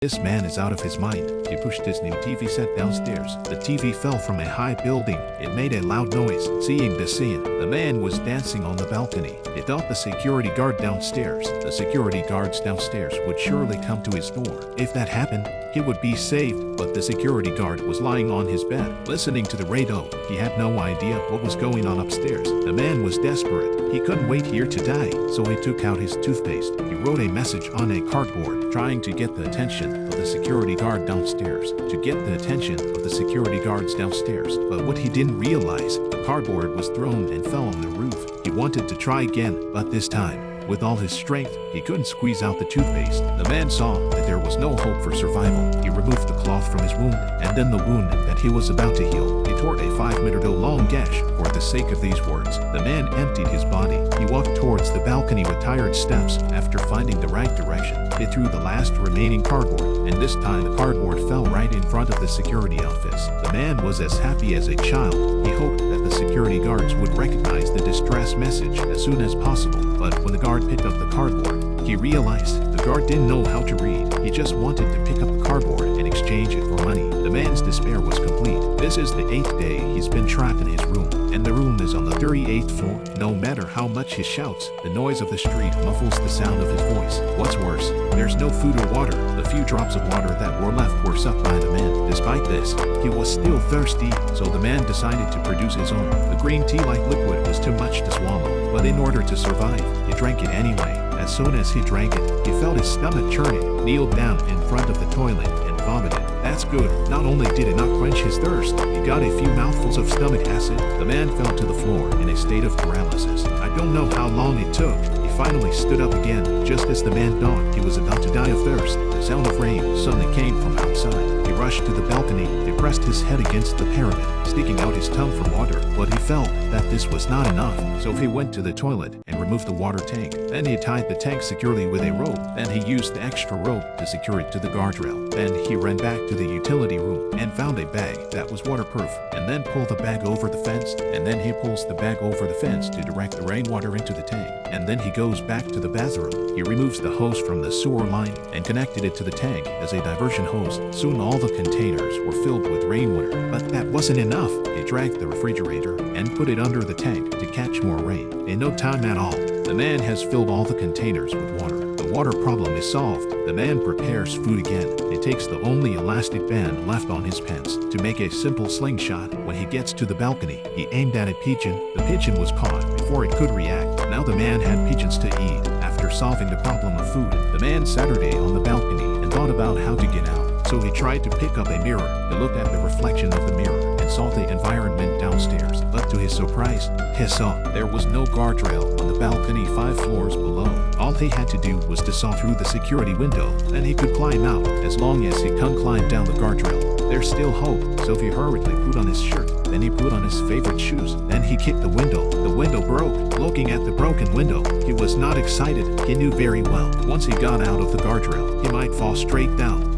This man is out of his mind. He pushed his new TV set downstairs. The TV fell from a high building. It made a loud noise. Seeing the scene, the man was dancing on the balcony. He thought the security guard downstairs. The security guards downstairs would surely come to his door. If that happened, he would be saved, but the security guard was lying on his bed, listening to the radio. He had no idea what was going on upstairs. The man was desperate. He couldn't wait here to die, so he took out his toothpaste. He wrote a message on a cardboard, trying to get the attention of the security guard downstairs. To get the attention of the security guards downstairs. But what he didn't realize, the cardboard was thrown and fell on the roof. He wanted to try again, but this time, with all his strength, he couldn't squeeze out the toothpaste. The man saw that there was no hope for survival. He removed the cloth from his wound, and then the wound that he was about to heal. He tore a 5-meter long gash. For the sake of these words, the man emptied his body. He walked towards the balcony with tired steps. After finding the right direction, he threw the last remaining cardboard, and this time the cardboard fell right in front of the security office. The man was as happy as a child. He hoped that the security guards would recognize the distress message as soon as possible. But when the guard picked up the cardboard, he realized the guard didn't know how to read. He just wanted to pick up the cardboard and exchange it for money. The man's despair was complete. This is the 8th day he's been trapped in his room, and the room is on the 38th floor. No matter how much he shouts, the noise of the street muffles the sound of his voice. What's worse, there's no food or water. The few drops of water that were left were sucked by the man. Despite this, he was still thirsty, so the man decided to produce his own. The green tea-like liquid was too much to swallow, but in order to survive, he drank it anyway. As soon as he drank it, he felt his stomach churning, kneeled down in front of the toilet, and vomited. That's good. Not only did it not quench his thirst, he got a few mouthfuls of stomach acid. The man fell to the floor in a state of paralysis. I don't know how long it took. He finally stood up again. Just as the man thought he was about to die of thirst, the sound of rain suddenly came from outside. He rushed to the balcony. He pressed his head against the parapet, sticking out his tongue for water. But he felt that this was not enough, so he went to the toilet and removed the water tank. Then he tied the tank securely with a rope. Then he used the extra rope to secure it to the guardrail. Then he ran back to the utility room and found a bag that was waterproof, and then pulled the bag over the fence, and then he pulls the bag over the fence to direct the rainwater into the tank. And then he goes back to the bathroom. He removes the hose from the sewer line and connected it to the tank as a diversion hose. Soon all the containers were filled with rainwater, but that wasn't enough. He dragged the refrigerator and put it under the tank to catch more rain. In no time at all, the man has filled all the containers with water. The water problem is solved. The man prepares food again. He takes the only elastic band left on his pants to make a simple slingshot. When he gets to the balcony, he aimed at a pigeon. The pigeon was caught before it could react. Now the man had pigeons to eat. After solving the problem of food, the man Saturday on the balcony and thought about how to get out. So he tried to pick up a mirror. He looked at the reflection of the mirror and saw the environment downstairs. But to his surprise, he saw there was no guardrail on the balcony 5 floors below. All he had to do was to saw through the security window. Then he could climb out. As long as he can climb down the guardrail, there's still hope. So he hurriedly put on his shirt. Then he put on his favorite shoes. Then he kicked the window. The window broke. Looking at the broken window, he was not excited. He knew very well, once he got out of the guardrail, he might fall straight down.